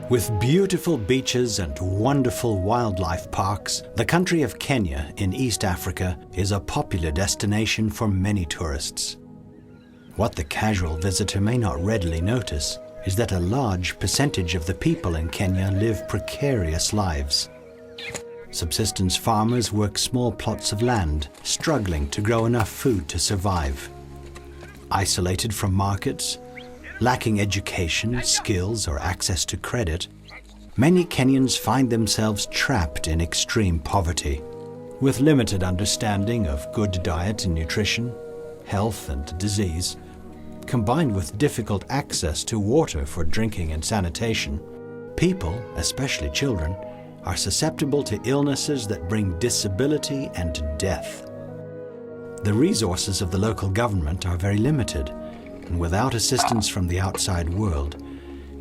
With beautiful beaches and wonderful wildlife parks, the country of Kenya in East Africa is a popular destination for many tourists. What the casual visitor may not readily notice is that a large percentage of the people in Kenya live precarious lives. Subsistence farmers work small plots of land, struggling to grow enough food to survive. Isolated from markets, lacking education, skills, or access to credit, many Kenyans find themselves trapped in extreme poverty. With limited understanding of good diet and nutrition, health and disease, combined with difficult access to water for drinking and sanitation, people, especially children, are susceptible to illnesses that bring disability and death. The resources of the local government are very limited, and without assistance from the outside world,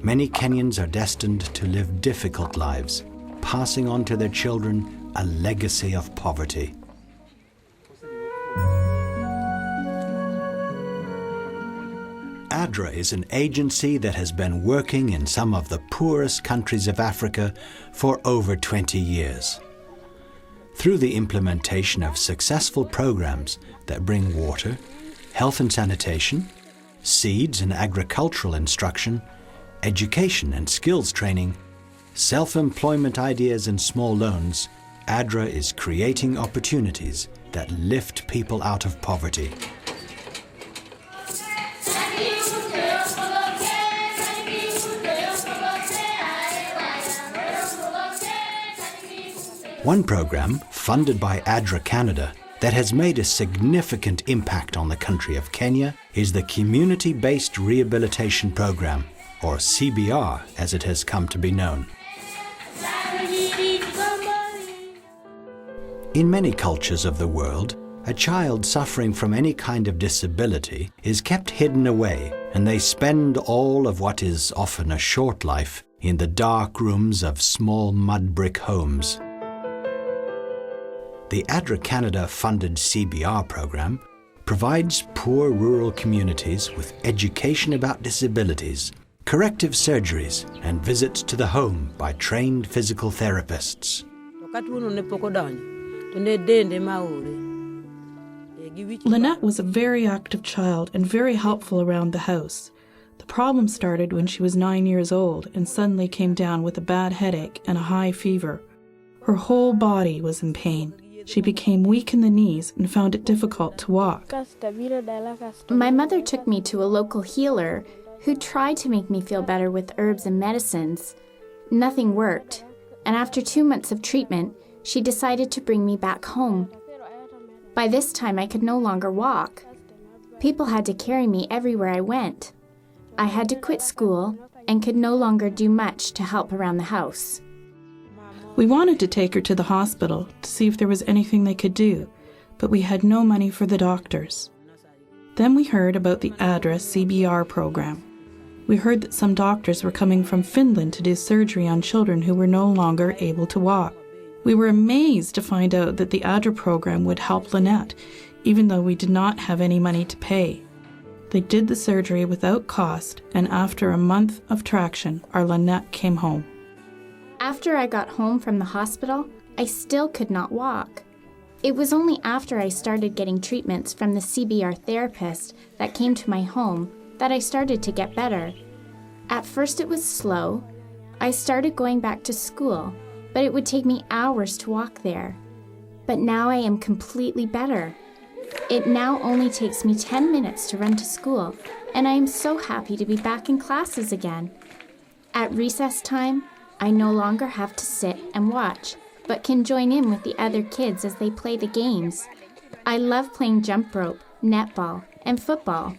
many Kenyans are destined to live difficult lives, passing on to their children a legacy of poverty. ADRA is an agency that has been working in some of the poorest countries of Africa for over 20 years. Through the implementation of successful programs that bring water, health and sanitation, seeds and agricultural instruction, education and skills training, self-employment ideas and small loans, ADRA is creating opportunities that lift people out of poverty. One program, funded by ADRA Canada, that has made a significant impact on the country of Kenya is the Community-Based Rehabilitation Program, or CBR as it has come to be known. In many cultures of the world, a child suffering from any kind of disability is kept hidden away, and they spend all of what is often a short life in the dark rooms of small mud brick homes. The ADRA Canada-funded CBR program provides poor rural communities with education about disabilities, corrective surgeries, and visits to the home by trained physical therapists. Lynette was a very active child and very helpful around the house. The problem started when she was 9 years old and suddenly came down with a bad headache and a high fever. Her whole body was in pain. She became weak in the knees and found it difficult to walk. My mother took me to a local healer who tried to make me feel better with herbs and medicines. Nothing worked, and after 2 months of treatment, she decided to bring me back home. By this time, I could no longer walk. People had to carry me everywhere I went. I had to quit school and could no longer do much to help around the house. We wanted to take her to the hospital to see if there was anything they could do, but we had no money for the doctors. Then we heard about the ADRA CBR program. We heard that some doctors were coming from Finland to do surgery on children who were no longer able to walk. We were amazed to find out that the ADRA program would help Lynette, even though we did not have any money to pay. They did the surgery without cost, and after a month of traction, our Lynette came home. After I got home from the hospital, I still could not walk. It was only after I started getting treatments from the CBR therapist that came to my home that I started to get better. At first it was slow. I started going back to school, but it would take me hours to walk there. But now I am completely better. It now only takes me 10 minutes to run to school, and I am so happy to be back in classes again. At recess time, I no longer have to sit and watch, but can join in with the other kids as they play the games. I love playing jump rope, netball, and football.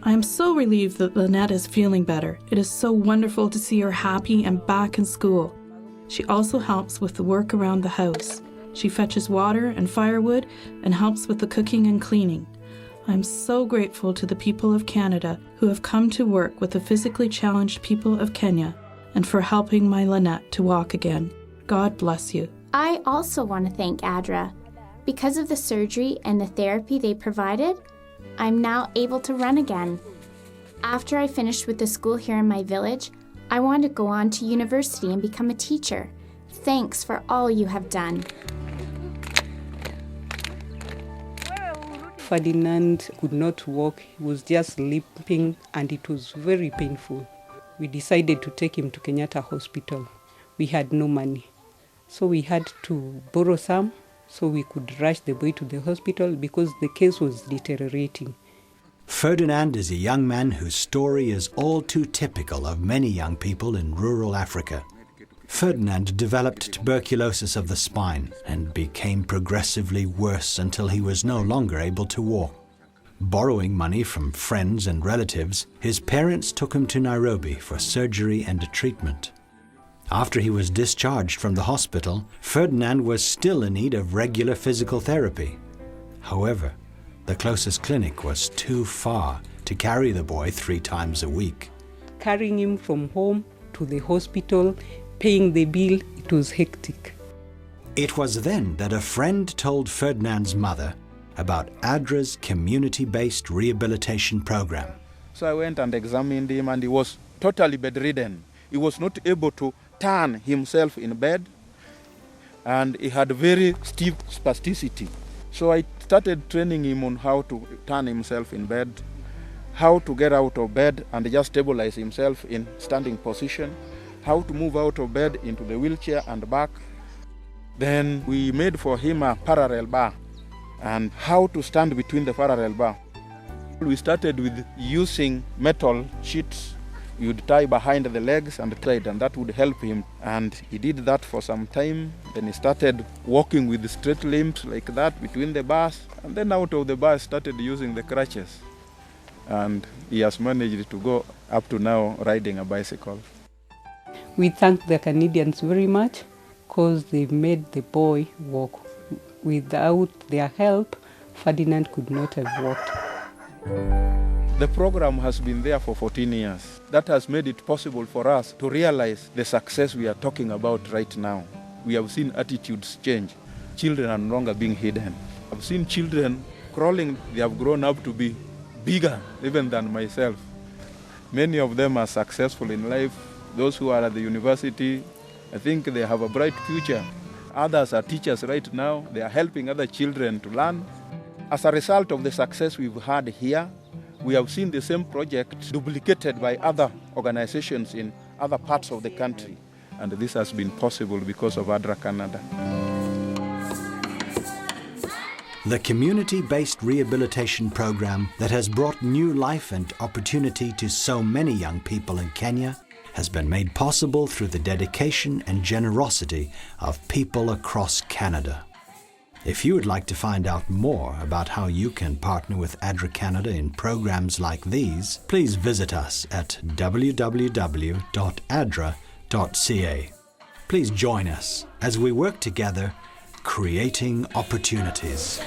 I am so relieved that Lynette is feeling better. It is so wonderful to see her happy and back in school. She also helps with the work around the house. She fetches water and firewood and helps with the cooking and cleaning. I am so grateful to the people of Canada who have come to work with the physically challenged people of Kenya and for helping my Lynette to walk again. God bless you. I also want to thank ADRA. Because of the surgery and the therapy they provided, I'm now able to run again. After I finished with the school here in my village, I want to go on to university and become a teacher. Thanks for all you have done. Ferdinand could not walk. He was just limping and it was very painful. We decided to take him to Kenyatta Hospital. We had no money, so we had to borrow some so we could rush the boy to the hospital because the case was deteriorating. Ferdinand is a young man whose story is all too typical of many young people in rural Africa. Ferdinand developed tuberculosis of the spine and became progressively worse until he was no longer able to walk. Borrowing money from friends and relatives, his parents took him to Nairobi for surgery and treatment. After he was discharged from the hospital, Ferdinand was still in need of regular physical therapy. However, the closest clinic was too far to carry the boy 3 times a week. Carrying him from home to the hospital, paying the bill, it was hectic. It was then that a friend told Ferdinand's mother about ADRA's community-based rehabilitation program. So I went and examined him and he was totally bedridden. He was not able to turn himself in bed and he had very stiff spasticity. So I started training him on how to turn himself in bed, how to get out of bed and just stabilize himself in standing position, how to move out of bed into the wheelchair and back. Then we made for him a parallel bar and how to stand between the parallel bar. We started with using metal sheets. We would tie behind the legs and thread, and that would help him. And he did that for some time. Then he started walking with straight limbs like that between the bars. And then out of the bars started using the crutches. And he has managed to go up to now riding a bicycle. We thank the Canadians very much because they made the boy walk. Without their help, Ferdinand could not have walked. The program has been there for 14 years. That has made it possible for us to realize the success we are talking about right now. We have seen attitudes change. Children are no longer being hidden. I've seen children crawling. They have grown up to be bigger even than myself. Many of them are successful in life. Those who are at the university, I think they have a bright future. Others are teachers right now. They are helping other children to learn. As a result of the success we've had here, we have seen the same project duplicated by other organizations in other parts of the country. And this has been possible because of ADRA Canada. The community-based rehabilitation program that has brought new life and opportunity to so many young people in Kenya has been made possible through the dedication and generosity of people across Canada. If you would like to find out more about how you can partner with ADRA Canada in programs like these, please visit us at www.adra.ca. Please join us as we work together, creating opportunities.